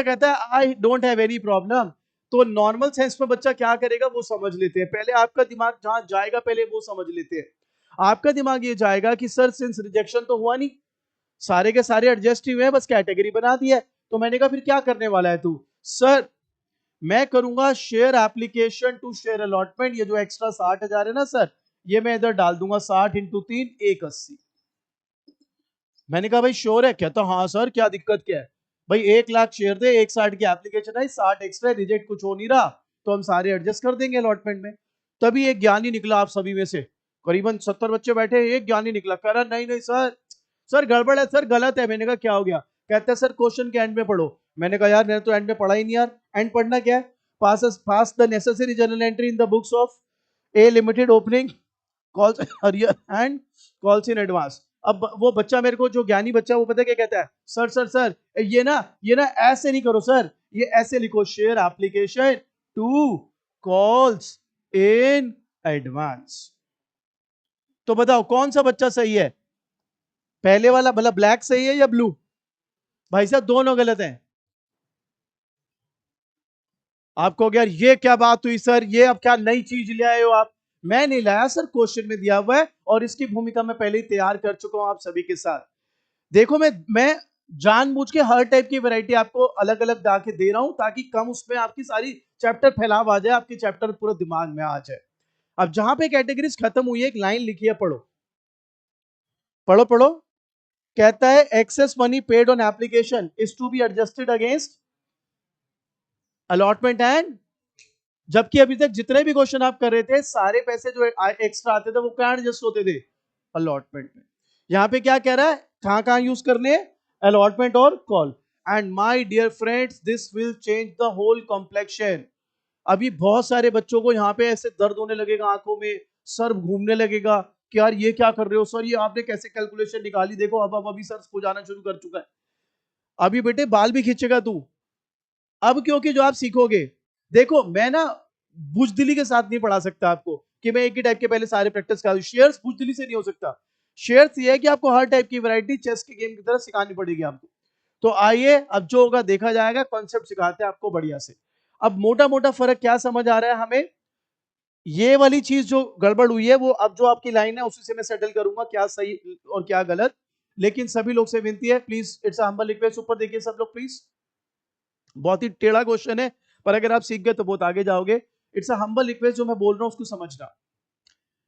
कहता है I don't have any problem, तो नॉर्मल सेंस में बच्चा क्या करेगा वो समझ लेते हैं। पहले आपका दिमाग जहां जाएगा पहले वो समझ लेते हैं। आपका दिमाग ये जाएगा कि सर सिंस रिजेक्शन तो हुआ नहीं, सारे के सारे एडजस्ट ही हुए हैं, बस कैटेगरी बना दिया है। तो मैंने कहा फिर क्या करने वाला है तू? सर मैं करूंगा share application to share allotment, ये जो एक्स्ट्रा 60,000 है ना सर, ये मैं इधर डाल दूंगा 60 इंटू 3 180। मैंने कहा भाई श्योर है? कहता हाँ सर, क्या दिक्कत क्या है? भाई 1 लाख शेयर थे, 160 की एप्लीकेशन है, 60 एक्स्ट्रा रिजेक्ट कुछ हो नहीं रहा, तो हम सारे एडजस्ट कर देंगे अलॉटमेंट में। तभी एक ज्ञानी निकला आप सभी में से, करीबन 70 बच्चे बैठे, एक ज्ञानी निकला, कह रहा नहीं नहीं सर, सर गड़बड़ है, सर गलत है। मैंने कहा क्या हो गया? कहता है सर क्वेश्चन के एंड में पढ़ो। मैंने कहा यार मैंने तो एंड में पढ़ा ही नहीं यार। एंड पढ़ना क्या है? Pass the necessary journal entry in the books of a limited opening calls arrear and calls in advance. अब वो बच्चा मेरे को, जो ज्ञानी बच्चा, वो पता क्या कहता है? सर सर सर ये ना ऐसे नहीं करो सर, ये ऐसे लिखो, share application to calls in advance. तो बताओ कौन सा बच्चा सही है? पहले वाला मतलब ब्लैक सही है या ब्लू? भाई साहब दोनों गलत हैं। आपको यार ये क्या बात हुई सर, ये अब क्या नई चीज ले आए हो आप? मैं नहीं लाया सर, क्वेश्चन में दिया हुआ है और इसकी भूमिका मैं पहले ही तैयार कर चुका हूं आप सभी के साथ। देखो मैं जानबूझ के हर टाइप की वैरायटी आपको अलग अलग ला के दे रहा हूं, ताकि कम उसमें आपकी सारी चैप्टर फैलाव आ जाए, आपके चैप्टर पूरा दिमाग में आ जाए। अब जहां पे कैटेगरीज खत्म हुई है, एक लाइन लिखी है, पढ़ो पढ़ो पढ़ो। कहता है excess money paid on application is to be adjusted against allotment and, जबकि अभी तक जितने भी क्वेश्चन आप कर रहे थे, सारे पैसे जो एक्स्ट्रा आते थे वो कहां एडजस्ट होते थे? अलॉटमेंट में। यहां पे क्या कह रहा है, कहां कहां यूज करने? अलॉटमेंट और call. And my dear friends this will change the whole complexion. अभी बहुत सारे बच्चों को यहाँ पे ऐसे दर्द होने लगेगा आंखों में, सर घूमने लगेगा कि यार ये क्या कर रहे हो सर, ये आपने कैसे कैलकुलेशन निकाली? देखो अब अभी सर को जाना शुरू कर चुका है। अभी बेटे बाल भी खींचेगा तू अब, क्योंकि जो आप सीखोगे, देखो मैं ना बुजदिली के साथ नहीं पढ़ा सकता आपको कि मैं एक ही टाइप के पहले सारे प्रैक्टिस करा दूं। शेयर्स बुजदिली से नहीं हो सकता। शेयर्स ये है कि आपको हर टाइप की वैरायटी चेस के गेम की तरह सिखानी पड़ेगी आपको। तो आइए अब जो होगा देखा जाएगा, कॉन्सेप्ट सिखाते हैं आपको बढ़िया से। अब मोटा मोटा फर्क क्या समझ आ रहा है हमें? ये वाली चीज जो गड़बड़ हुई है वो अब जो आपकी लाइन है उसी से मैं सेटल करूंगा, क्या सही और क्या गलत। लेकिन सभी लोग से विनती है, प्लीज इट्स हम्बल रिक्वेस्ट, ऊपर देखिए सब लोग प्लीज। बहुत ही टेढ़ा क्वेश्चन है, पर अगर आप सीख गए तो बहुत आगे जाओगे। इट्स अ हम्बल रिक्वेस्ट, जो मैं बोल रहा हूं उसको समझना।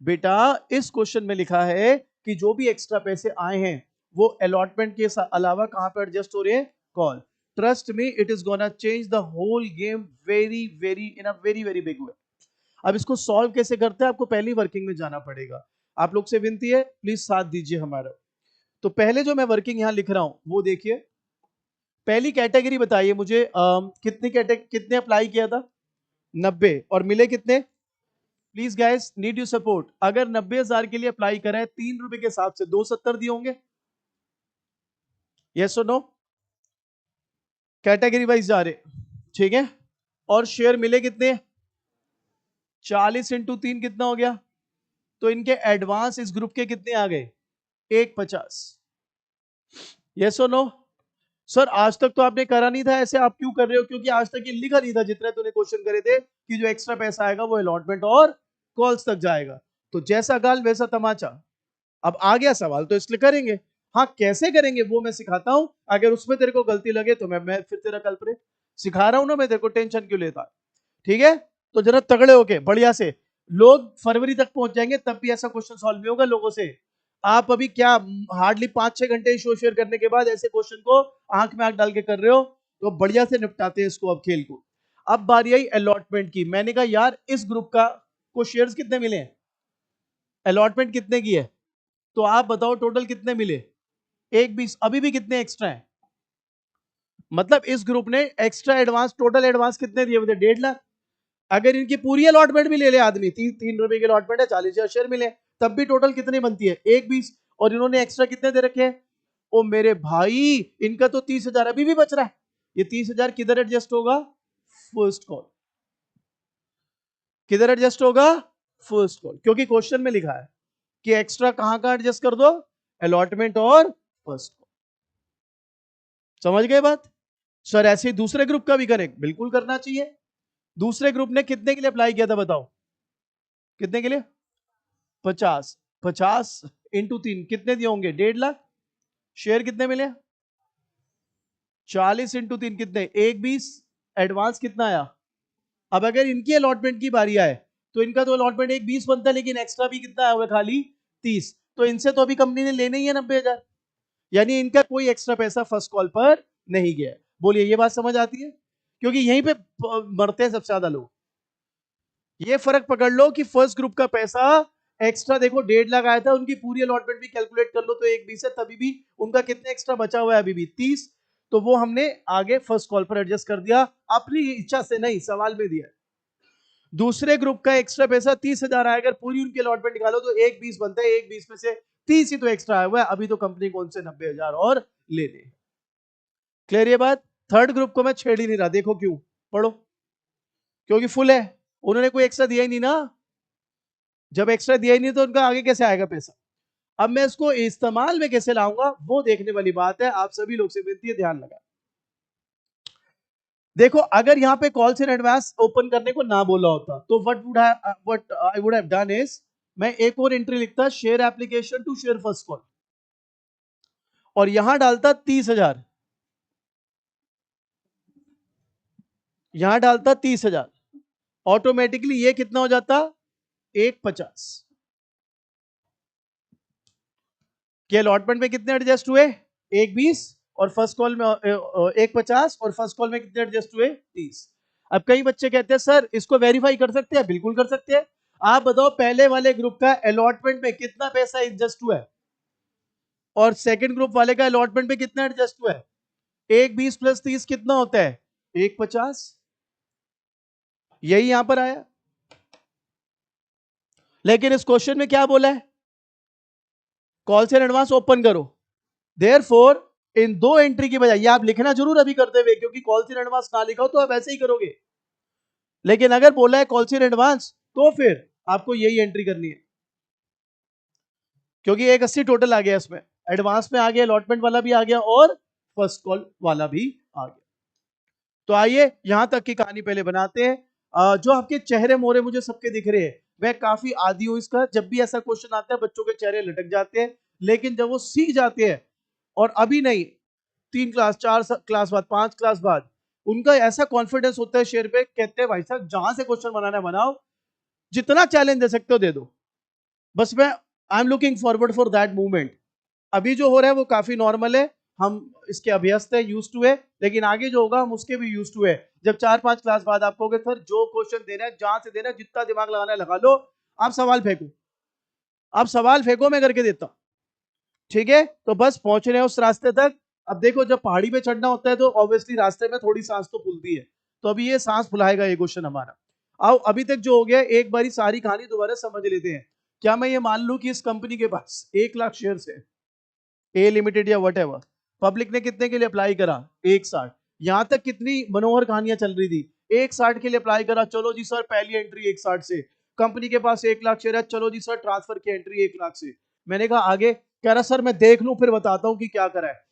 बेटा इस क्वेश्चन में लिखा है कि जो भी एक्स्ट्रा पैसे आए हैं वो अलॉटमेंट के अलावा कहां पे एडजस्ट हो रहे हैं? Call. Trust me it is gonna change the whole game very very in a very very big way. अब इसको सॉल्व कैसे करते हैं, आपको पहली वर्किंग में जाना पड़ेगा। आप लोग से विनती है प्लीज साथ दीजिए हमारा। तो पहले जो मैं वर्किंग यहां लिख रहा हूं वो देखिए। पहली कैटेगरी बताइए मुझे, कितने अप्लाई किया था? 90, और मिले कितने? Please guys need you support. अगर 90,000 के लिए अप्लाई करा है, 3 रुपए के हिसाब से 270 दिए होंगे, यस और नो? कैटेगरी वाइज जा रहे, ठीक है। और शेयर मिले कितने? 40 इंटू 3 कितना हो गया? तो इनके एडवांस इस ग्रुप के कितने आ गए? 150, यस और नो? सर आज तक तो आपने करा नहीं था, ऐसे आप क्यों कर रहे हो? क्योंकि आज तक ये लिखा नहीं था जितने तूने क्वेश्चन करे थे कि जो एक्स्ट्रा पैसा आएगा वो अलॉटमेंट और कॉल्स तक जाएगा। तो जैसा गाल वैसा तमाचा। अब आ गया सवाल तो इसलिए करेंगे। हाँ कैसे करेंगे वो मैं सिखाता हूं, अगर उसमें तेरे को गलती लगे तो मैं फिर तेरा कल्परेट। सिखा रहा हूं ना मैं तेरे को, टेंशन क्यों लेता? ठीक है, तो जरा तगड़े होके बढ़िया से। लोग फरवरी तक पहुंच जाएंगे तब भी ऐसा क्वेश्चन सॉल्व नहीं होगा लोगों से। आप अभी क्या हार्डली 5-6 घंटे शो शेयर करने के बाद ऐसे क्वेश्चन को आंख में आंख डाल के कर रहे हो, तो बढ़िया से निपटाते हैं इसको अब खेल को। अब बारी आई अलॉटमेंट की। मैंने कहा यार इस ग्रुप का को शेयर्स कितने मिले हैं, अलॉटमेंट कितने की है, तो आप बताओ टोटल कितने मिले? 120। अभी भी कितने एक्स्ट्रा है? मतलब इस ग्रुप ने एक्स्ट्रा एडवांस, टोटल एडवांस कितने दिए हुए थे? 1.5 लाख। अगर इनकी पूरी अलॉटमेंट भी ले ले आदमी, 3 रुपए की अलॉटमेंट है, 40,000 शेयर मिले, तब भी टोटल कितनी बनती है? 120। और इन्होंने एक्स्ट्रा कितने दे रखे हैं? ओ मेरे भाई, इनका तो 30,000 अभी भी बच रहा है। ये 30,000 किधर एडजस्ट होगा? First call. किधर एडजस्ट होगा? फर्स्ट कॉल, क्योंकि क्वेश्चन में लिखा है कि एक्स्ट्रा कहां कहां एडजस्ट कर दो? अलॉटमेंट और फर्स्ट कॉल। समझ गए बात? सर ऐसे ही दूसरे ग्रुप का भी करें, बिल्कुल करना चाहिए। दूसरे ग्रुप ने कितने के लिए अप्लाई किया था बताओ, कितने के लिए? 50। 50 इंटू 3 कितने दिए होंगे? 1.5 लाख। शेयर कितने मिले? 40 इंटू 3 कितने? 1,20। एडवांस कितना आया? अब अगर इनकी अलॉटमेंट की बारी आए तो इनका तो अलॉटमेंट 1,20 बनता है, लेकिन एक्स्ट्रा भी कितना आया हुआ है? खाली 30। तो इनसे तो अभी कंपनी ने लेने ही है 90,000, यानी इनका कोई एक्स्ट्रा पैसा फर्स्ट कॉल पर नहीं गया। बोलिए ये बात समझ आती है? क्योंकि यहीं पे मरते हैं सबसे ज्यादा लोग। ये फर्क पकड़ लो कि फर्स्ट ग्रुप का पैसा एक्स्ट्रा देखो 1.5 लाख आया था, उनकी पूरी अलॉटमेंट भी कैलकुलेट कर लो तो 1,20 है, तभी भी उनका कितना एक्स्ट्रा बचा हुआ है? अभी भी 30। तो वो हमने आगे फर्स्ट कॉल पर एडजस्ट कर दिया, अपनी इच्छा से नहीं, सवाल में दिया। दूसरे ग्रुप का एक्स्ट्रा पैसा 30,000 आया, अगर पूरी उनकी अलॉटमेंट निकालो तो 1,20 बनता है, 1,20 में से 30 ही तो एक्स्ट्रा आया हुआ है, अभी तो कंपनी कौन से 90,000 और ले ले। क्लियर ये बात? थर्ड ग्रुप को मैं छेड़ ही नहीं रहा, देखो क्यों, पढ़ो। क्योंकि फुल है, उन्होंने कोई एक्स्ट्रा दिया ही नहीं ना। जब एक्स्ट्रा दिया ही नहीं तो उनका आगे कैसे आएगा पैसा? अब मैं इसको इस्तेमाल में कैसे लाऊंगा वो देखने वाली बात है। आप सभी लोग से विनती है, ध्यान लगा। देखो अगर यहाँ पे कॉल्स इन एडवांस ओपन करने को ना बोला होता तो what I would have done is, मैं एक और एंट्री लिखता, share application to share first call, और यहां डालता 30,000, यहां डालता 30,000, ऑटोमेटिकली ये कितना हो जाता? 1,50 के अलॉटमेंट में कितने एडजस्ट हुए? 1,20, और फर्स्ट कॉल में 1,50, और फर्स्ट कॉल में कितने एडजस्ट हुए? 30। अब कई बच्चे कहते हैं सर इसको वेरीफाई कर सकते हैं, बिल्कुल कर सकते हैं। आप बताओ पहले वाले ग्रुप का अलॉटमेंट में कितना पैसा एडजस्ट हुआ है, और सेकंड ग्रुप वाले का अलॉटमेंट में कितना एडजस्ट हुआ है? 1,20 प्लस 30 कितना होता है? 1,50। यही यहां पर आया, लेकिन इस क्वेश्चन में क्या बोला है? कॉल से एडवांस ओपन करो। देयरफॉर इन दो एंट्री की बजाय, ये आप लिखना जरूर अभी करते हुए, क्योंकि कॉल से एडवांस ना लिखा हो तो आप ऐसे ही करोगे, लेकिन अगर बोला है कॉल से एडवांस तो फिर आपको यही एंट्री करनी है, क्योंकि 180 टोटल आ गया इसमें, एडवांस में आ गया, अलॉटमेंट वाला भी आ गया और फर्स्ट कॉल वाला भी आ गया। तो आइए यहां तक की कहानी पहले बनाते हैं। जो आपके चेहरे मोहरे मुझे सबके दिख रहे हैं, मैं काफी आदी हूं इसका। जब भी ऐसा क्वेश्चन आता है बच्चों के चेहरे लटक जाते हैं, लेकिन जब वो सीख जाते हैं, और अभी नहीं 3 क्लास 4 क्लास बाद 5 क्लास बाद उनका ऐसा कॉन्फिडेंस होता है शेयर पे, कहते हैं भाई साहब जहां से क्वेश्चन बनाना है बनाओ, जितना चैलेंज दे सकते हो दे दो, बस मैं I am looking forward for that movement. अभी जो हो रहा है वो काफी नॉर्मल है, हम इसके अभ्यस्त है, यूज्ड टू है, लेकिन आगे जो होगा हम उसके भी यूज्ड टू है। जब 4-5 क्लास बाद आप कहोगे सर जो क्वेश्चन देना है जहां से देना है, जितना दिमाग लगाना है लगा लो, आप सवाल फेंको, आप सवाल फेंको, मैं करके देता हूं। ठीक है, तो बस पहुंच रहे हैं उस रास्ते तक। अब देखो जब पहाड़ी पे चढ़ना होता है तो ऑब्वियसली रास्ते में थोड़ी सांस तो फूलती है, तो अभी ये सांस फुलाएगा ये क्वेश्चन हमारा। आओ अभी तक जो हो गया एक बारी सारी कहानी दोबारा समझ लेते हैं। क्या मैं ये मान लूं कि इस कंपनी के पास 1 लाख शेयर है, ए लिमिटेड या वट एवर, पब्लिक ने कितने के लिए अप्लाई करा? 160। यहां तक कितनी मनोहर कहानियां चल रही थी, 160 के लिए अप्लाई करा, चलो जी सर पहली एंट्री 160 से, कंपनी के पास 1 लाख शेयर है, चलो जी सर ट्रांसफर की एंट्री 1 लाख से। मैंने कहा आगे? कह रहा सर मैं देख लूं फिर बताता हूं कि क्या करा है।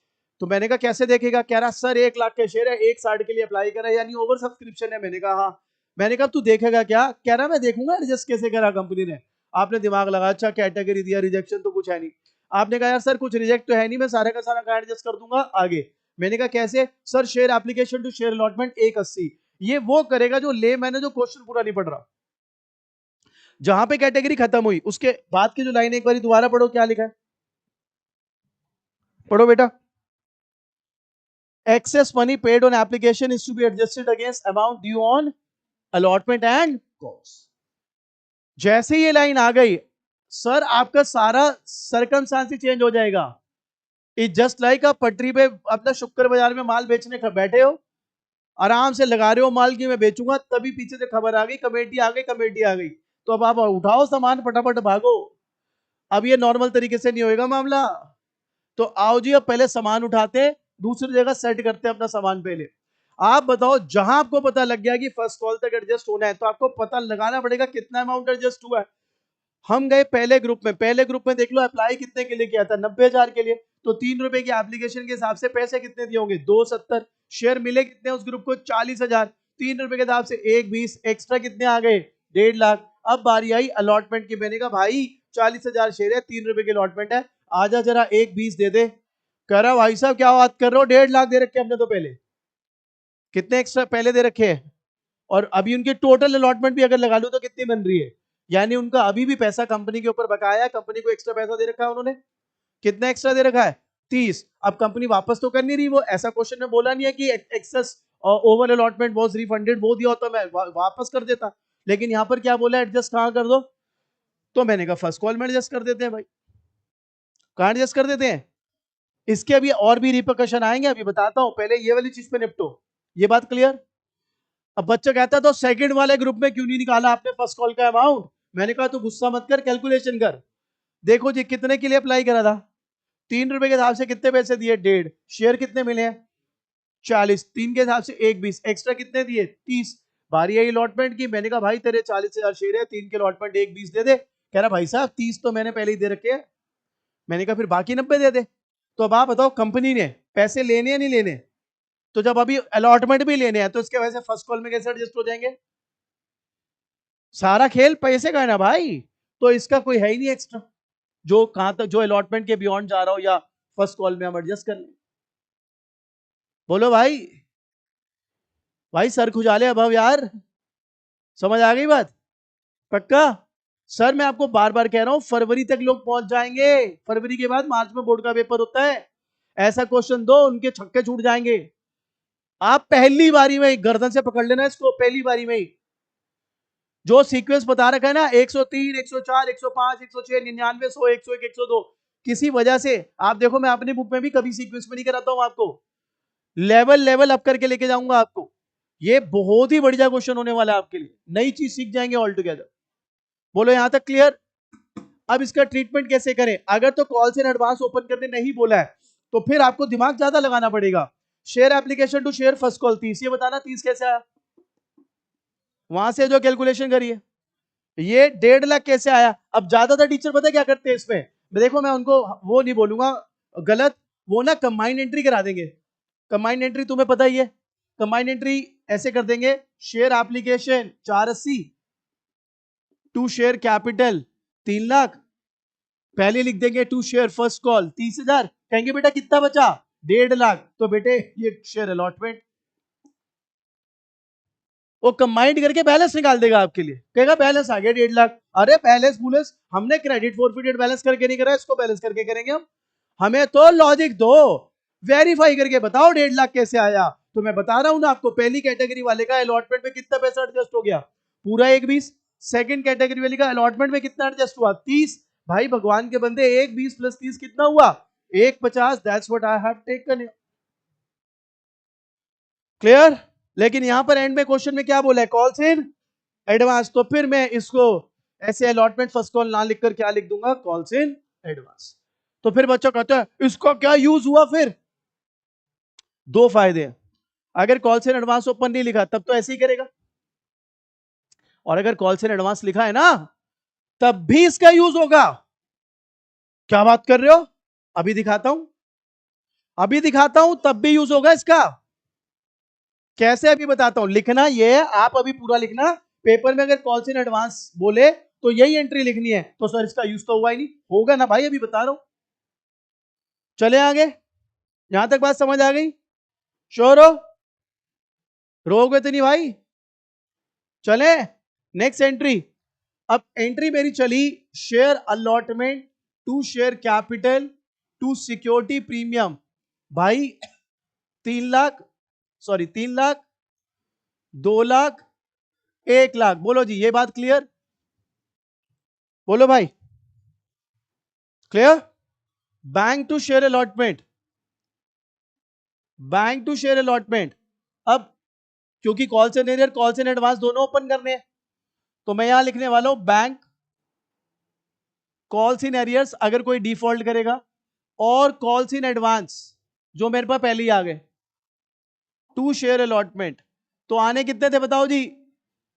तो मैंने कहा कैसे देखेगा? कह रहा सर 1 लाख के शेयर है, 160 के लिए अप्लाई करा, यानी ओवर सब्सक्रिप्शन है। मैंने कहा हाँ। मैंने कहा तू देखेगा क्या? कह रहा मैं देखूंगा एडजस्ट कैसे करा कंपनी ने। आपने दिमाग लगा, अच्छा कैटेगरी दिया, रिजेक्शन तो कुछ है नहीं। आपने कहा यार सर कुछ रिजेक्ट तो है नहीं, मैं सारे का सारा का एडजस्ट कर दूंगा आगे। मैंने कहा कैसे? Sir share application to share allotment 180, ये वो करेगा जो ले, मैंने जो क्वेश्चन पूरा नहीं पढ़ रहा, जहां पे कैटेगरी खत्म हुई उसके बाद की जो लाइन एक बार दोबारा पढ़ो, क्या लिखा है? पढ़ो बेटा। excess money paid on application is to be adjusted against amount due on allotment and cost। जैसे ये लाइन आ गई सर आपका सारा सरकमस्टांस ही चेंज हो जाएगा। इट जस्ट लाइक आप पटरी पे अपना शुक्र बाजार में माल बेचने बैठे हो, आराम से लगा रहे हो माल की मैं बेचूंगा, तभी पीछे से खबर आ गई कमेटी आ गई, कमेटी आ गई, तो अब आप उठाओ सामान फटाफट भागो। अब ये नॉर्मल तरीके से नहीं होएगा मामला। तो आओ जी अब पहले सामान उठाते, दूसरी जगह सेट करते अपना सामान पहले। आप बताओ जहां आपको पता लग गया कि फर्स्ट कॉल तक एडजस्ट होना है, तो आपको पता लगाना पड़ेगा कितना अमाउंट एडजस्ट हुआ है। हम गए पहले ग्रुप में, पहले ग्रुप में देख लो अप्लाई कितने के लिए किया था? 90,000 के लिए। तो 3 रुपए की एप्लीकेशन के हिसाब से पैसे कितने दिए होंगे? 270। शेयर मिले कितने उस ग्रुप को? 40,000। 3 रुपए के हिसाब से 1,20, एक्स्ट्रा कितने आ गए? 1.5 लाख। अब बारी आई अलॉटमेंट की। मैंने कहा भाई 40,000 शेयर है, 3 रुपए की अलॉटमेंट है, आजा जरा 1,20 दे दे। कह रहा भाई साहब क्या बात कर रहे हो, 1.5 लाख दे रखे हमने तो पहले। कितने एक्स्ट्रा पहले दे रखे हैं? और अभी उनकी टोटल अलॉटमेंट भी अगर लगा लूं तो कितनी बन रही है? यानी उनका अभी भी पैसा कंपनी के ऊपर बकाया है, कंपनी को एक्स्ट्रा पैसा दे रखा है उन्होंने। कितना एक्स्ट्रा दे रखा है? 30। अब कंपनी वापस तो कर नहीं रही, वो ऐसा क्वेश्चन में बोला नहीं है कि excess over allotment was refunded, वो दिया होता मैं वापस कर देता। लेकिन यहां पर क्या बोला? एडजस्ट कहां कर दो? तो मैंने कहा फर्स्ट कॉल में एडजस्ट कर देते हैं भाई। कहां एडजस्ट कर देते हैं? इसके अभी और भी रिpercussion आएंगे, अभी बताता हूं, पहले ये वाली चीज पे निपटो। ये बात क्लियर? अब बच्चा कहता है तो सेकंड वाले ग्रुप में क्यों नहीं निकाला आपने फर्स्ट कॉल का अमाउंट? मैंने कहा तू गुस्सा मत कर, कैलकुलेशन कर। देखो जी कितने के लिए अप्लाई करा था? 3 रुपए के हिसाब से कितने पैसे दिए? 1.5। शेयर कितने मिले हैं? 40। 3 के हिसाब से 1,20, एक्स्ट्रा कितने दिए? 30। बारी आई अलॉटमेंट की। मैंने कहा भाई तेरे 40,000 शेयर है, 3 के अलॉटमेंट 1,20 दे दे। कह रहा भाई साहब 30 तो मैंने पहले ही दे रखे हैं। मैंने कहा फिर बाकी 90 दे दे। तो अब आप बताओ कंपनी ने पैसे लेने या नहीं लेने? तो जब अभी अलॉटमेंट भी लेने हैं तो इसके वजह से फर्स्ट कॉल में कैसे एडजस्ट हो जाएंगे? सारा खेल पैसे का है ना भाई, तो इसका कोई है ही नहीं एक्स्ट्रा जो कहां तक जो अलॉटमेंट के बियॉन्ड जा रहा हो या फर्स्ट कॉल में हम एडजस्ट कर लें। बोलो भाई, भाई सर खुजाले अभाव यार, समझ आ गई बात? पक्का? सर मैं आपको बार बार कह रहा हूं फरवरी तक लोग पहुंच जाएंगे, फरवरी के बाद मार्च में बोर्ड का पेपर होता है। ऐसा क्वेश्चन दो उनके छक्के छूट जाएंगे। आप पहली बारी में गर्दन से पकड़ लेना इसको, पहली बारी में ही जो सीक्वेंस बता रखा है ना 103, 104, 105, 106, 99, 100, 101, 102, किसी वजह से आप देखो मैं अपनी बुक में भी कभी सीक्वेंस में नहीं कराता हूं आपको, लेवल लेवल अप करके लेके जाऊंगा आपको। ये बहुत ही बढ़िया क्वेश्चन होने वाला है आपके लिए, नई चीज सीख जाएंगे ऑल टुगेदर। बोलो यहां तक क्लियर? अब इसका ट्रीटमेंट कैसे करें? अगर तो कॉल से एडवांस ओपन करने नहीं बोला है तो फिर आपको दिमाग ज्यादा लगाना पड़ेगा। Share application to share first call 30, ये बताना 30 कैसे आया? वहां से जो कैलकुलेशन करिए। ये 1.5 लाख कैसे आया? अब ज्यादातर टीचर पता है क्या करते हैं इसमें, देखो मैं उनको वो नहीं बोलूंगा गलत, वो ना कंबाइंड एंट्री करा देंगे। कंबाइंड एंट्री तुम्हें पता ही है, कंबाइंड एंट्री ऐसे कर देंगे, share application 480 to share capital 3 lakh, पहले लिख देंगे टू शेयर फर्स्ट कॉल 30,000, कहेंगे बेटा कितना बचा? 1.5 लाख। तो बेटे ये शेयर अलॉटमेंट, वो कंबाइंड करके बैलेंस निकाल देगा आपके लिए, कहेगा बैलेंस आ गया 1.5 लाख। अरे बैलेंस बुलेंस हमने क्रेडिट फॉरफिटेड बैलेंस करके नहीं करा, इसको बैलेंस करके करेंगे हम। हमें तो लॉजिक दो, वेरीफाई करके बताओ 1.5 लाख कैसे आया। तो मैं बता रहा हूं ना आपको, पहली कैटेगरी वाले का अलॉटमेंट में कितना पैसा एडजस्ट हो गया? पूरा 1,20। सेकंड कैटेगरी वाले का अलॉटमेंट में कितना एडजस्ट हुआ? 30। भाई भगवान के बंदे 1,20 प्लस 30 कितना हुआ? 1,50। That's what I have taken. Clear? लेकिन यहां पर एंड में क्वेश्चन में क्या बोला है? Calls in advance. तो फिर मैं इसको ऐसे अलॉटमेंट फर्स्ट कॉल ना लिखकर क्या लिख दूंगा? Calls in advance. तो फिर बच्चा कहता है इसका क्या यूज हुआ? फिर दो फायदे हैं, अगर कॉल्स इन एडवांस ओपन नहीं लिखा तब तो ऐसे ही करेगा, और अगर कॉल्स इन एडवांस लिखा है ना तब भी इसका यूज होगा। क्या बात कर रहे हो? अभी दिखाता हूं, अभी दिखाता हूं, तब भी यूज होगा इसका। कैसे? अभी बताता हूं। लिखना ये है, आप अभी पूरा लिखना, पेपर में अगर कॉल्स इन एडवांस बोले तो यही एंट्री लिखनी है। तो सर इसका यूज तो हुआ ही नहीं, होगा ना भाई, अभी बता रहा हूं। चले आगे, यहां तक बात समझ आ गई? श्योर हो? रोगे तो नहीं भाई? चले नेक्स्ट एंट्री। अब एंट्री मेरी चली, share allotment to share capital to security premium. भाई 3 लाख, सॉरी 3 लाख, 2 लाख, 1 लाख। बोलो जी ये बात क्लियर? बोलो भाई clear? Bank to share allotment, bank to share allotment. अब क्योंकि कॉल से एरियर कॉल से एडवांस दोनों ओपन करने हैं, तो मैं यहां लिखने वाला हूं बैंक कॉल्स इन एरियर्स अगर कोई डिफॉल्ट करेगा, और कॉल्स इन एडवांस जो मेरे पास पहले ही आ गए टू शेयर अलॉटमेंट। तो आने कितने थे बताओ जी?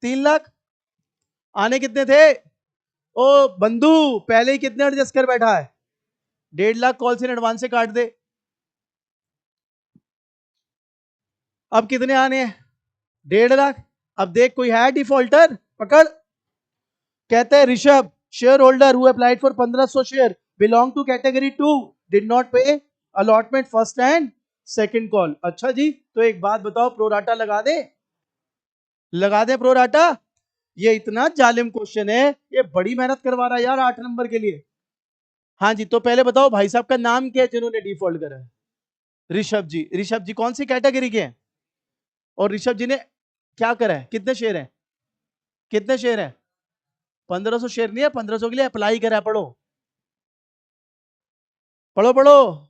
3 लाख। आने कितने थे? ओ बंधु पहले ही कितने एडजस्ट कर बैठा है? 1.5 लाख कॉल्स इन एडवांस से काट दे। अब कितने आने हैं? 1.5 लाख। अब देख कोई है डिफॉल्टर, पकड़। कहते हैं Rishabh share holder who applied for 1500 share belong to category 2 did not pay allotment first and second call. अच्छा जी, तो एक बात बताओ, प्रोराटा लगा दे? लगा दे प्रोराटा? ये इतना जालिम क्वेश्चन है, ये बड़ी मेहनत करवा रहा है यार 8 नंबर के लिए। हाँ जी, तो पहले बताओ भाई साहब का नाम क्या है जिन्होंने डिफॉल्ट करा है? ऋषभ जी। ऋषभ जी कौन सी कैटेगरी के हैं? और ऋषभ जी ने क्या करा है? कितने शेयर हैं? कितने शेयर हैं? 1500 शेयर नहीं है, 1500 के लिए अप्लाई करा है। पढ़ो पढ़ो पढ़ो।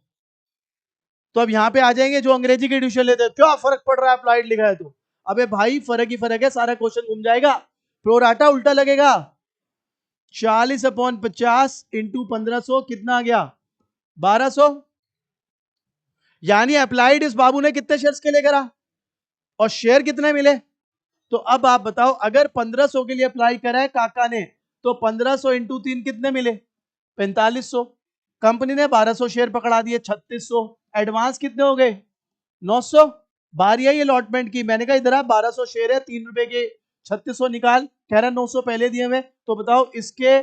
तो अब यहां पे आ जाएंगे जो अंग्रेजी के ट्यूशन लेते हैं, क्या फर्क पड़ रहा है अप्लाइड लिखा है तो? अबे भाई फर्क ही फर्क है, सारा क्वेश्चन घूम जाएगा। प्रोराटा उल्टा लगेगा। 40/50 इंटू 1500 कितना आ गया? 1200। यानी अप्लाइड इस बाबू ने कितने शेयर्स के लिए करा और शेयर कितने मिले? तो अब आप बताओ, अगर 1500 के लिए अप्लाई करा है काका ने, तो 1500 इंटू 3 कितने मिले? 4500। कंपनी ने 1200 शेयर पकड़ा दिए, 3600। एडवांस कितने हो गए? 900। बारी आई अलॉटमेंट की, मैंने कहा इधर आप 1200 शेयर है, 3 रुपए के 3600 निकाल, कह रहा 900 पहले दिए हुए। तो बताओ इसके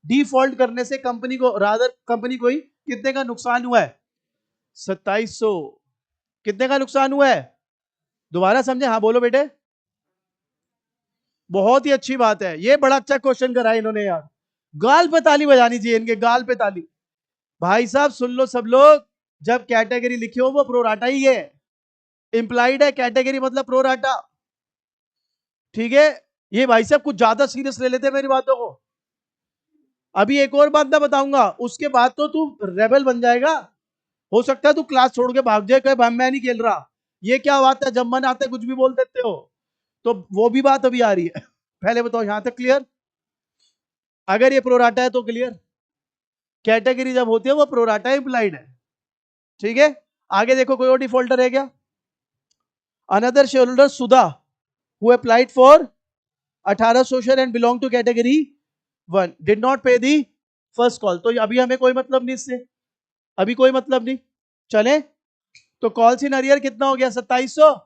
डिफॉल्ट करने से कंपनी को, रादर कंपनी को ही कितने का नुकसान हुआ है? 2700। कितने का नुकसान हुआ है? दोबारा समझे? हाँ बोलो बेटे। बहुत ही अच्छी बात है, ये बड़ा अच्छा क्वेश्चन करा है इन्होंने यार। गाल पे ताली बजानी चाहिए इनके, गाल पे ताली। भाई साहब सुन लो सब लोग, जब कैटेगरी लिखी हो वो प्रोराटा ही है, इंप्लाइड है कैटेगरी मतलब प्रोराटा। ठीक है, ये भाई साहब कुछ ज्यादा सीरियस ले लेते हैं मेरी बातों को। अभी एक और बात मैं बताऊंगा, उसके बाद तो तू रेबल बन जाएगा। हो सकता है तू क्लास छोड़ के भाग जाए, कहे मैं नहीं खेल रहा। ये क्या बात है, जब मन आता है कुछ भी बोल देते हो। तो वो भी बात अभी आ रही है। पहले बताओ यहां तक क्लियर? अगर ये प्रोराटा है तो क्लियर। कैटेगरी जब होती है वो प्रोराटा इंप्लाइड है। ठीक है, आगे देखो कोई और डिफॉल्टर है क्या? Another share holder Sudha who applied for 1800 share and belong to category 1 did not pay the first call. तो अभी हमें कोई मतलब नहीं इससे, अभी कोई मतलब नहीं। चले, तो कॉल्स इन अरियर कितना हो गया? 2700।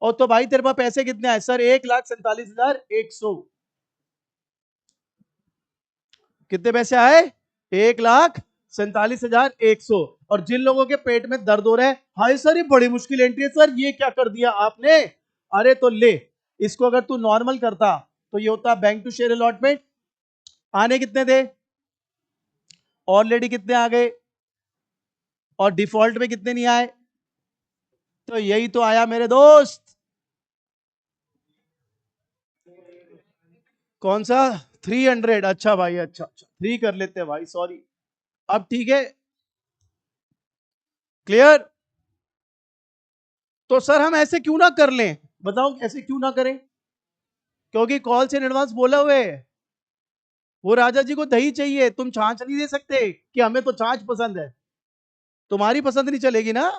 और तो भाई तेरे पास पैसे कितने आए? सर 1,47,100। कितने पैसे आए? 1,47,100। और जिन लोगों के पेट में दर्द हो रहा है, हाय सर ये बड़ी मुश्किल एंट्री है सर, ये क्या कर दिया आपने? अरे तो ले, इसको अगर तू नॉर्मल करता तो ये होता बैंक टू शेयर अलॉटमेंट। आने कितने थे? ऑलरेडी कितने आ गए? और डिफॉल्ट में कितने नहीं आए? तो यही तो आया मेरे दोस्त। कौन सा? 300। अच्छा भाई, अच्छा अच्छा 3 कर लेते हैं भाई, सॉरी। अब ठीक है, क्लियर? तो सर हम ऐसे क्यों ना कर लें? बताओ ऐसे क्यों ना करें? क्योंकि कॉल से एडवांस बोला हुए है। वो राजा जी को दही चाहिए, तुम छाछ नहीं दे सकते कि हमें तो छाछ पसंद है, तुम्हारी पसंद नहीं चलेगी ना।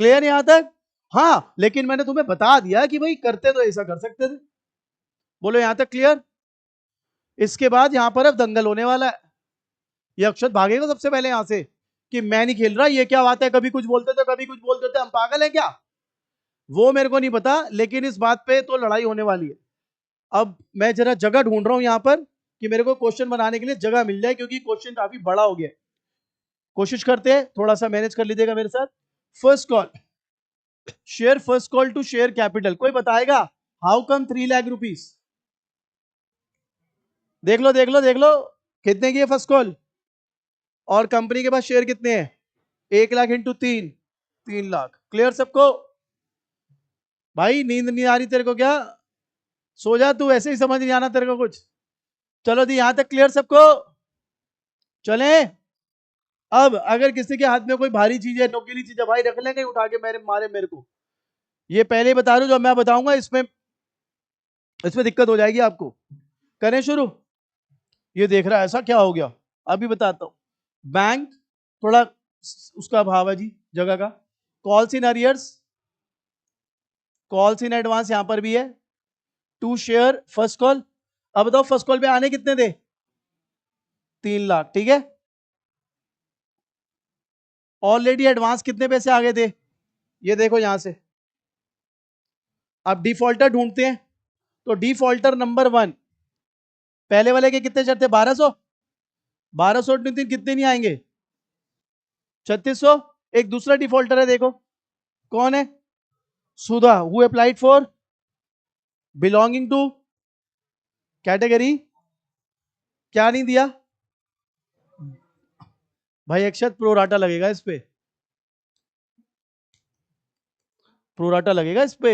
क्लियर यहां तक? हाँ, लेकिन मैंने तुम्हें बता दिया कि भाई करते तो ऐसा कर सकते थे। बोलो यहां तक क्लियर? इसके बाद यहां पर अब दंगल होने वाला है। ये अक्षत भागेगा सबसे पहले यहां से कि मैं नहीं खेल रहा, ये क्या बात है, कभी कुछ बोलते थे कभी कुछ बोलते थे, हम पागल है क्या? वो मेरे को नहीं पता, लेकिन इस बात पे तो लड़ाई होने वाली है। अब मैं जरा जगह ढूंढ रहा हूं यहां पर कि मेरे को क्वेश्चन बनाने के लिए जगह मिल जाए, क्योंकि क्वेश्चन काफी बड़ा हो गया। कोशिश करते हैं, थोड़ा सा मैनेज कर लीजिएगा मेरे साथ। First call, share first call to share capital, कोई बताएगा हाउ कम 3 लाख रुपीज? देख लो देख लो देख लो, कितने की है फर्स्ट कॉल? और कंपनी के पास शेयर कितने हैं? 1 लाख इंटू 3, 3 लाख। क्लियर सबको? भाई नींद नहीं आ रही तेरे को क्या? सो जा तू, ऐसे ही समझ नहीं आना तेरे को कुछ। चलो जी यहां तक क्लियर सबको? चले। अब अगर किसी के हाथ में कोई भारी चीज है, नोकीली चीज है, भाई रख लेंगे उठा के, मेरे मारे मेरे को। ये पहले ही बता रहा हूं, जो मैं बताऊंगा इसमें इसमें दिक्कत हो जाएगी आपको। करें शुरू? ये देख रहा है ऐसा क्या हो गया? अभी बताता हूं। बैंक, थोड़ा उसका अभाव है जी जगह का। Calls in arrears, calls in advance यहां पर भी है। To share first call. अब बताओ फर्स्ट कॉल पे आने कितने थे? 3 लाख, ठीक है। ऑलरेडी एडवांस कितने पैसे आ गए थे, ये देखो यहां से। अब डिफॉल्टर ढूंढते हैं, तो डिफॉल्टर नंबर 1 पहले वाले के कितने चढ़ते, 1200, 1200 कितने नहीं आएंगे, 3600। एक दूसरा डिफॉल्टर है, देखो कौन है, Sudha, who applied for belonging to category, क्या नहीं दिया भाई, अक्षत प्रोराटा लगेगा इस पे, प्रोराटा लगेगा इस पे।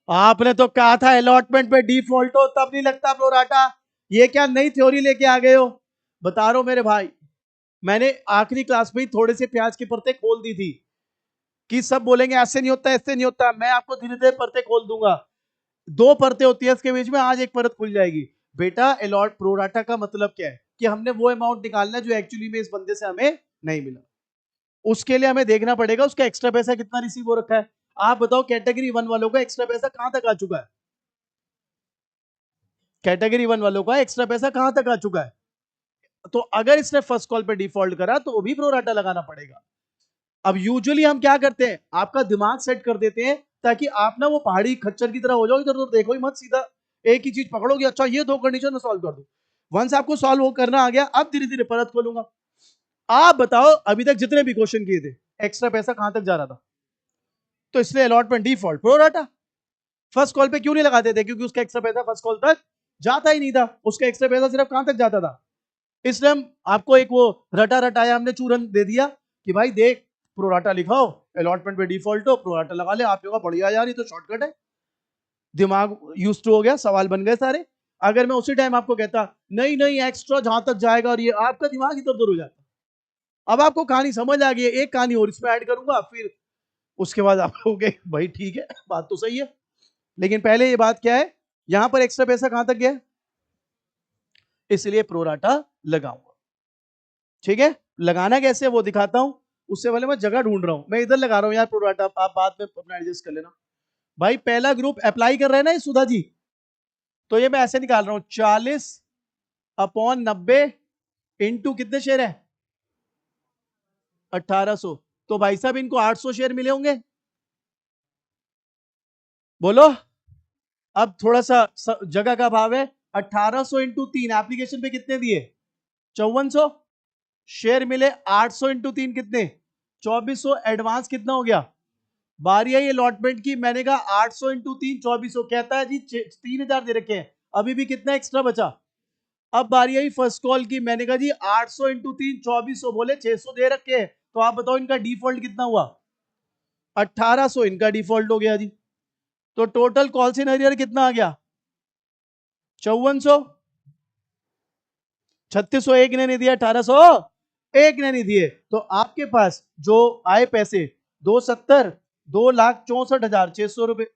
आपने तो कहा था अलॉटमेंट पे डिफॉल्ट हो तब नहीं लगता प्रोराटा, ये क्या नई थ्योरी लेके आ गए हो, बता रहा हूं मेरे भाई। मैंने आखिरी क्लास में ही थोड़े से प्याज की परतें खोल दी थी कि सब बोलेंगे ऐसे नहीं होता, ऐसे नहीं होता, मैं आपको धीरे धीरे परतें खोल दूंगा। 2 परतें होती है इसके बीच में, आज एक परत खुल जाएगी। बेटा अलॉट प्रोराटा का मतलब क्या है, कि हमने वो अमाउंट निकालना है जो एक्चुअली में इस बंदे से हमें नहीं मिला, उसके लिए हमें देखना पड़ेगा उसका एक्स्ट्रा पैसा कितना रिसीव हो रखा है। आप बताओ कैटेगरी 1 वालों का एक्स्ट्रा पैसा कहां तक आ चुका है, कैटेगरी 1 वालों का एक्स्ट्रा पैसा कहां तक आ चुका है। तो अगर इसने फर्स्ट कॉल पे डिफॉल्ट करा तो वो भी प्रोराटा लगाना पड़ेगा। अब यूजुअली हम क्या करते हैं, आपका दिमाग सेट कर देते हैं ताकि आप ना वो पहाड़ी खच्चर की तरह हो जाओ, इधर उधर देखो ही मत, सीधा एक ही चीज पकड़ोगे, अच्छा ये 2 कंडीशन में सॉल्व कर दो। वंस आपको सॉल्व वो करना आ गया, अब धीरे धीरे परत खोलूंगा। आप बताओ अभी तक जितने भी क्वेश्चन किए थे एक्स्ट्रा पैसा कहां तक जा रहा था, तो इसलिए allotment default pro rata. First call पे क्यों नहीं लगाते थे, क्योंकि उसका एक्स्ट्रा पैसा फर्स्ट कॉल तक जाता ही नहीं था, उसका एक्स्ट्रा पैसा सिर्फ कहां तक जाता था। इसलिए हम आपको एक वो रटा रटाया हमने चूरन दे दिया कि भाई देख प्रोराटा लिखाओ, अलॉटमेंट पे डिफॉल्ट हो प्रोराटा लगा ले, आप लोगों का बढ़िया यार, ये तो शॉर्टकट है, दिमाग यूज टू हो गया, सवाल बन गए सारे। अगर मैं उसी टाइम आपको कहता नहीं नहीं एक्स्ट्रा जहां तक जाएगा, और ये आपका दिमाग इधर उधर हो जाता। अब आपको कहानी समझ आ गई है, एक कहानी और इसमें ऐड करूंगा, फिर उसके बाद आप कहोगे भाई ठीक है बात तो सही है। लेकिन पहले ये बात क्या है, यहां पर एक्स्ट्रा पैसा कहां तक गया, इसलिए प्रोराटा लगाऊंगा। ठीक है, लगाना कैसे वो दिखाता हूं, उससे पहले मैं जगह ढूंढ रहा हूं, मैं इधर लगा रहा हूं यार प्रोराटा, आप बाद में अपना एडजस्ट कर लेना। भाई पहला ग्रुप अप्लाई कर रहे हैं ना ये सुधा जी, तो ये मैं ऐसे निकाल रहा हूं, 40/90 इंटू कितने शेयर है, 1800। तो भाई साहब इनको 800 शेयर मिले होंगे, बोलो। अब थोड़ा सा जगह का भाव है, 1800 इंटू 3, एप्लीकेशन पे कितने दिए 5400, शेयर मिले 800 इंटू 3 कितने 2400, एडवांस कितना हो गया, बारी आई अलॉटमेंट की, मैंने कहा 800 इंटू 3 2400, कहता है जी 3000 दे रखे हैं, अभी भी कितना एक्स्ट्रा बचा। अब बारी आई फर्स्ट कॉल की, मैंने कहा जी 800 इंटू 3 2400, बोले 600 दे रखे हैं, तो आप बताओ इनका डिफॉल्ट कितना हुआ, 1800 इनका डिफॉल्ट हो गया जी। तो टोटल कॉल इन अरियर कितना आ गया 5400, 3600 एक ने नहीं दिया, 1800 एक ने नहीं दिए, तो आपके पास जो आए पैसे 270, 2,64,600 रुपए,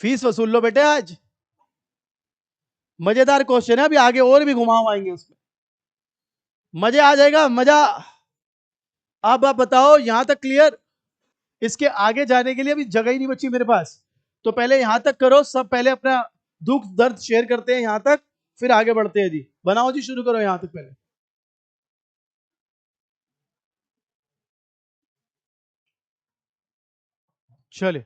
फीस वसूल लो बेटे आज। मजेदार क्वेश्चन है, अभी आगे और भी घुमाव आएंगे उसमें, मजा आ जाएगा मजा। अब आप बताओ यहां तक क्लियर, इसके आगे जाने के लिए अभी जगह ही नहीं बची मेरे पास, तो पहले यहां तक करो सब, पहले अपना दुख दर्द शेयर करते हैं यहां तक, फिर आगे बढ़ते हैं जी। बनाओ जी, शुरू करो यहां तक पहले। चले,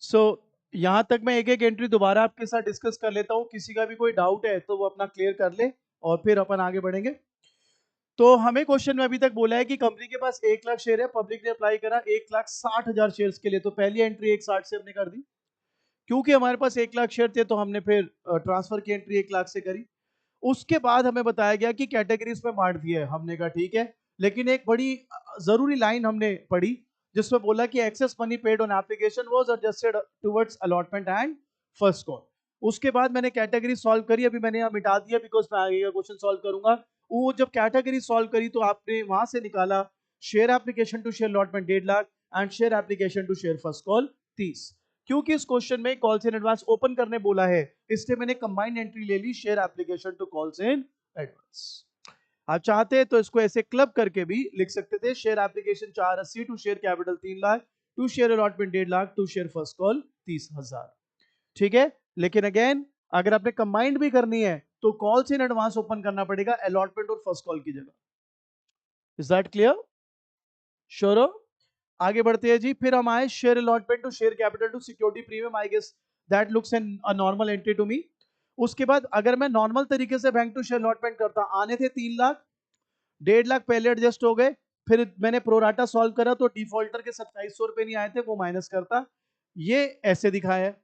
सो यहां तक मैं एक एक एंट्री दोबारा आपके साथ डिस्कस कर लेता हूं, किसी का भी कोई डाउट है तो वो अपना क्लियर कर ले, और फिर अपन आगे बढ़ेंगे। तो हमें क्वेश्चन में अभी तक बोला है कि कंपनी के पास 1 लाख शेयर है, पब्लिक ने अप्लाई करा 1,60,000 शेयर्स के लिए, तो पहली एंट्री 1,60 से हमने कर दी, क्योंकि हमारे पास 1 लाख शेयर थे तो हमने फिर ट्रांसफर की एंट्री 1 लाख से करी। उसके बाद हमें बताया गया कि कैटेगरीज में बांट दिया है, हमने कहा ठीक है, लेकिन एक बड़ी जरूरी लाइन हमने पढ़ी जिसमें बोला कि access money paid on application was adjusted towards allotment and first call. उसके बाद मैंने कैटेगरी सॉल्व करी, अभी मैंने यहाँ मिटा दिया बिकॉज मैं आगे का क्वेश्चन सॉल्व करूंगा। वो जब कैटेगरी सॉल्व करी तो आपने वहां से निकाला share application to share allotment 1.5 lakh and share application to share first call 30। क्योंकि इस क्वेश्चन में कॉल्स इन एडवांस ओपन करने बोला है, इसलिए मैंने कंबाइंड एंट्री ले ली share application to calls in advance. आप चाहते हैं तो इसको ऐसे क्लब करके भी लिख सकते थे, share application 480 to share capital 3 lakh, to share allotment 1.5 lakh, to share first call 30,000। ठीक है, लेकिन अगेन अगर आपने कंबाइंड भी करनी है तो कॉल्स इन एडवांस ओपन करना पड़ेगा अलॉटमेंट और फर्स्ट कॉल की जगह। Is that clear? श्योर हो? आगे बढ़ते हैं जी। फिर हम आए share allotment to share capital to security premium. I guess that looks an a normal entry to me. उसके बाद अगर मैं नॉर्मल तरीके से बैंक टू शेयर अलॉटमेंट करता, आने थे 3 लाख, 1.5 लाख पहले एडजस्ट हो गए, फिर मैंने प्रोराटा सॉल्व करा तो डिफॉल्टर के 2700 रुपए नहीं आए थे, वो माइनस करता। ये ऐसे दिखाया है,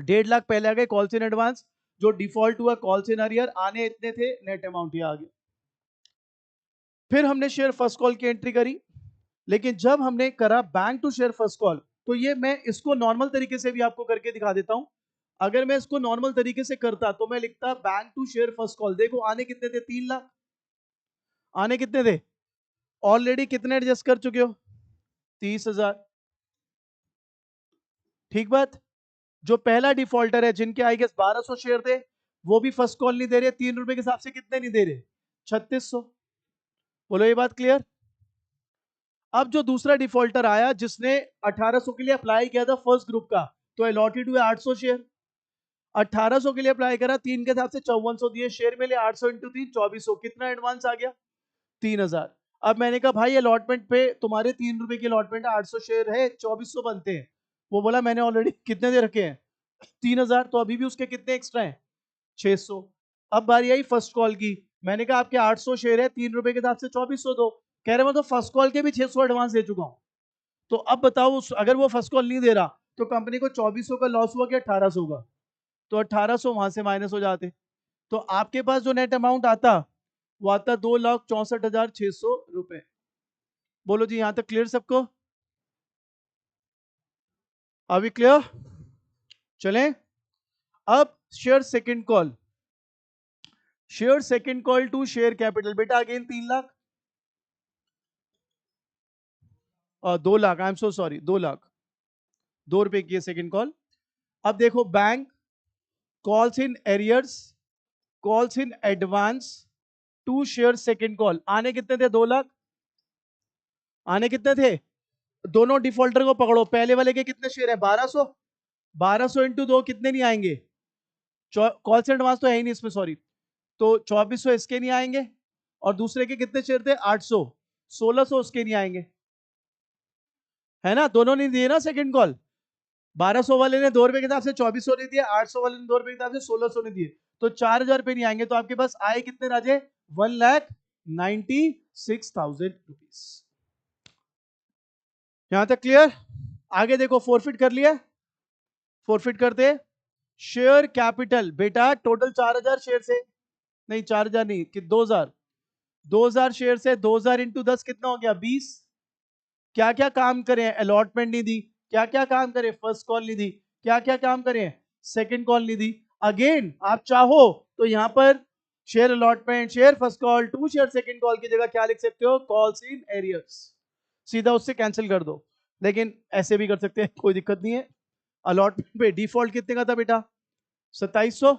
1.5 लाख पहले आ गए कॉल्स इन एडवांस, जो डिफॉल्ट हुआ कॉल्स इन अरियर, आने इतने थे, नेट अमाउंट ये आ गया। फिर हमने शेयर फर्स्ट कॉल की एंट्री करी, लेकिन जब हमने करा bank to share first call, तो ये मैं इसको नॉर्मल तरीके से भी आपको करके दिखा देता हूं। अगर मैं इसको नॉर्मल तरीके से करता तो मैं लिखता bank to share first call. देखो आने कितने थे, 3 लाख। आने कितने थे? ऑलरेडी कितने एडजस्ट कर चुके हो? 30,000। ठीक बात। जो पहला डिफॉल्टर है, जिनके आई गेस 1200 शेयर थे, वो भी फर्स्ट कॉल नहीं दे रहे। 3 रुपए के हिसाब से कितने नहीं दे रहे? 3600। बोलो ये बात क्लियर? अब जो दूसरा डिफॉल्टर आया, जिसने 1800 के लिए अप्लाई किया था फर्स्ट ग्रुप का, तो अलॉटेड हुए 800 शेयर। 1800 के लिए अप्लाई करा, 3 के हिसाब से 5400 दिए, शेयर में ले 800 इंटू 3 2400। कितना एडवांस आ गया? 3000। अब मैंने कहा भाई अलॉटमेंट पे तुम्हारे 3 रुपए की अलॉटमेंट है, 800 शेयर है, 2400 बनते हैं। वो बोला मैंने ऑलरेडी कितने दे रखे हैं? 3000। तो अभी भी उसके कितने एक्स्ट्रा हैं? 600। अब बारी आई फर्स्ट कॉल की। मैंने कहा आपके 800 शेयर है, 3 रुपए के हिसाब से 2400 दो। कह रहे मैं तो फर्स्ट कॉल के भी 600 एडवांस दे चुका हूं। तो अब बताओ अगर वो फर्स्ट कॉल नहीं दे रहा तो कंपनी को 2400 का लॉस हुआ कि 1800 का? तो 1800 वहां से माइनस हो जाते। तो आपके पास जो नेट अमाउंट आता, वो आता 2,64,600 रुपए। बोलो जी यहां तक क्लियर सबको? अभी क्लियर? चलें अब share second call. Share second call to share capital. बेटा अगेन 3 लाख और 2 lakh, I am so sorry, 2 lakh, 2 रुपए की सेकंड कॉल। अब देखो bank calls in arrears, calls in advance to share second call. आने कितने थे? 2 लाख। आने कितने थे? दोनों डिफॉल्टर को पकड़ो, पहले वाले के कितने शेयर है? 1200। 1200 इंटू 2 कितने नहीं आएंगे? कॉल्स इन एडवांस तो है ही नहीं इसमें, सॉरी। तो 2400 इसके नहीं आएंगे, और दूसरे के कितने शेयर थे? 800। 1600 उसके नहीं आएंगे, है ना? दोनों नहीं दिए ना सेकंड कॉल। 1200 वाले ने 2 रुपए के हिसाब से 2400 नहीं दिए, 800 वाले ने 2 रुपए के हिसाब से 1600 नहीं दिए, तो 4000 रुपए नहीं आएंगे। तो आपके पास आए कितने राजे? 1,96,000 रुपीज। यहां तक क्लियर? आगे देखो, फोरफिट कर लिया। फोरफिट करते शेयर कैपिटल। बेटा टोटल 4000 शेयर से, नहीं 4000 नहीं कि 2000, 2000 शेयर से 2000 इंटू 10 कितना हो गया? 20। क्या क्या काम करें? अलॉटमेंट नहीं दी। क्या क्या काम करें? फर्स्ट कॉल नहीं दी। क्या क्या काम करें? सेकंड कॉल नहीं दी। अगेन आप चाहो तो यहां पर share allotment, share first call to share second call की जगह क्या लिख सकते हो? Calls in arrears. सीधा उससे कैंसिल कर दो, लेकिन ऐसे भी कर सकते हैं, कोई दिक्कत नहीं है। अलॉटमेंट पे डिफॉल्ट कितने का था बेटा? 2700।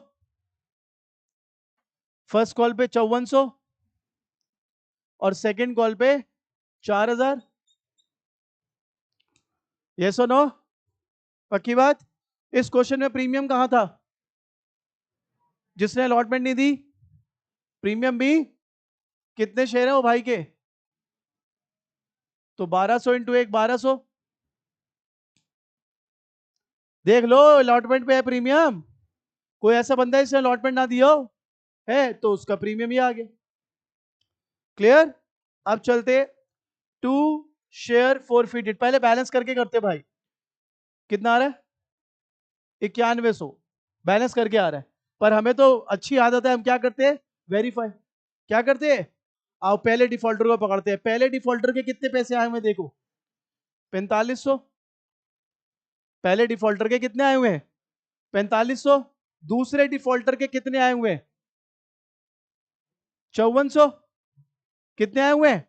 फर्स्ट कॉल पे 5400 और सेकंड कॉल पे 4000। यस और नो? पक्की बात? इस क्वेश्चन में प्रीमियम कहां था? जिसने अलॉटमेंट नहीं दी, प्रीमियम भी कितने शेयर है वो भाई के? तो 1200 इंटू 1 1200। देख लो अलॉटमेंट पे है प्रीमियम। कोई ऐसा बंदा है जिसने अलॉटमेंट ना दिया हो, है तो उसका प्रीमियम ही आ गया। क्लियर? अब चलते टू शेयर फॉरफिटेड। पहले बैलेंस करके करते भाई। कितना आ रहा है? 9100 बैलेंस करके आ रहा है। पर हमें तो अच्छी आदत है, हम क्या करते हैं? वेरीफाई। क्या करते हैं? आओ पहले डिफॉल्टर को पकड़ते हैं। पहले डिफॉल्टर के कितने पैसे आए हुए देखो, 4500। पहले डिफॉल्टर के कितने आए हुए हैं? 4500। दूसरे डिफॉल्टर के कितने आए हुए हैं? 5400। कितने आए हुए हैं?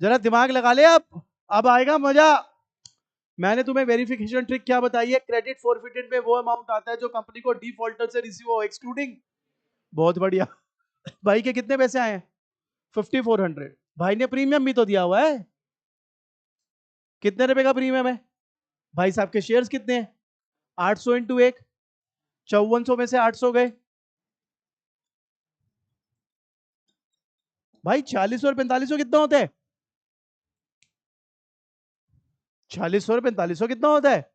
जरा दिमाग लगा ले अब आएगा मजा। मैंने तुम्हें वेरिफिकेशन ट्रिक क्या बताई है? क्रेडिट फॉरफिटेड में वो अमाउंट आता है जो कंपनी को डिफॉल्टर से रिसीव हो, एक्सक्लूडिंग। बहुत बढ़िया। भाई के कितने पैसे आए हैं? 5400। भाई ने प्रीमियम भी तो दिया हुआ है। कितने रुपए का प्रीमियम है? भाई साहब के शेयर्स कितने हैं? 800 इंटू 1, 5400 में से 800 गए, भाई 46 और 45 कितना होता है? 46 और 45 कितना होता है?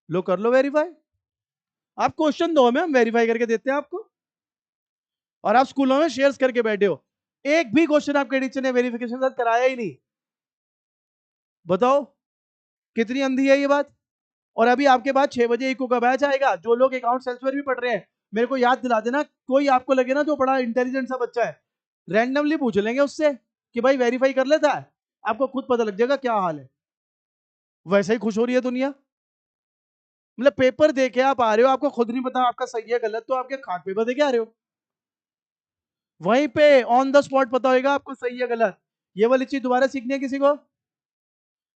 लो कर लो वेरीफाई। आप क्वेश्चन दो हमें, हम वेरीफाई करके देते हैं आपको। और आप स्कूलों में शेयर्स करके बैठे हो, एक भी क्वेश्चन आपके टीचर ने वेरिफिकेशन साथ कराया ही नहीं। बताओ कितनी अंधी है ये बात। और अभी आपके बाद 6 बजे इको का बैच आएगा, जो लोग अकाउंट एल्सवेयर भी पढ़ रहे हैं मेरे को याद दिला देना। कोई आपको लगे ना जो बड़ा इंटेलिजेंट सा बच्चा है, रैंडमली पूछ लेंगे उससे कि भाई वेरीफाई कर लेता है, आपको खुद पता लग जाएगा क्या हाल है। वैसे ही खुश हो रही है दुनिया। मतलब पेपर दे के आप आ रहे हो, आपको खुद नहीं पता आपका सही है गलत, तो आपके खाट पेपर दे के आ रहे हो, वहीं पे ऑन द स्पॉट पता होगा आपको सही है गलत। ये वाली चीज दोबारा सीखनी है किसी को?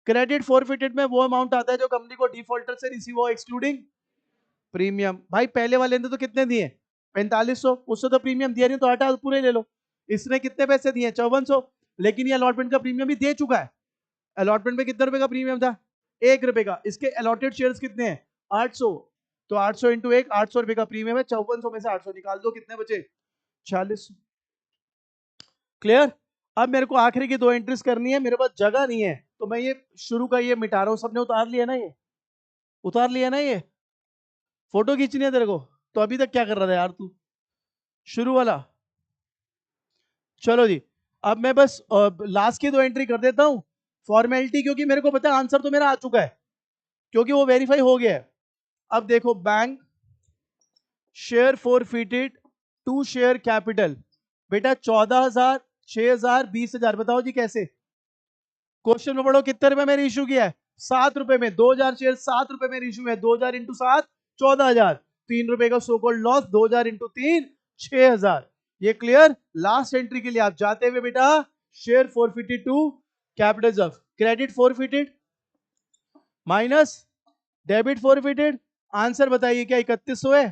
क्रेडिट फॉरफिटेड में वो अमाउंट आता है जो कंपनी को डिफॉल्टर से रिसीव हो एक्सक्लूडिंग प्रीमियम। भाई पहले वाले ने तो कितने दिए? 4500, उससे तो प्रीमियम दिया नहीं, तो हटा पूरे ले लो। इसने कितने पैसे दिए? 5400। लेकिन ये अलॉटमेंट का प्रीमियम भी दे चुका है। अलॉटमेंट में कितने रुपए का प्रीमियम था? 1 रुपए का। इसके अलॉटेड शेयर्स कितने हैं? 800। तो 800 इंटू 1, 800 रुपए का प्रीमियम है। 5400 में से 800 निकाल दो, कितने बचे? 40। क्लियर? अब मेरे को आखिरी की 2 एंट्रीज करनी है, मेरे पास जगह नहीं है, तो मैं ये शुरू का ये मिटा रहा हूं। सबने उतार लिया ना? ये उतार लिया ना? ये फोटो खींचनी है तेरे को? तो अभी तक क्या कर रहा था यार तू? शुरू वाला। चलो जी, अब मैं बस लास्ट की 2 एंट्री कर देता हूं फॉर्मेलिटी, क्योंकि मेरे को पता है आंसर तो मेरा आ चुका है, क्योंकि वो वेरीफाई हो गया है। अब देखो, bank share forfeited to share capital, बेटा 14,000, 6,000, 20,000। बताओ जी कैसे? क्वेश्चन में पढ़ो कितने रुपए में इशू किया है? 7 रुपए में। 2,000 शेयर 7 रुपए में इशू है। 2,000 इंटू 7, 14,000। 3 रुपए का सोकॉल्ड लॉस। 2,000 इंटू 3, 6,000। ये क्लियर? लास्ट एंट्री के लिए आप जाते हुए बेटा, share forfeited to capital of credit forfeited minus debit forfeited. Answer बताइए क्या 3100 है?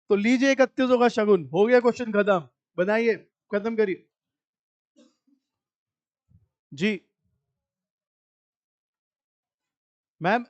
तो लीजिए 3100 का शगुन। हो गया क्वेश्चन खत्म। बनाइए, खत्म करिए जी। मैम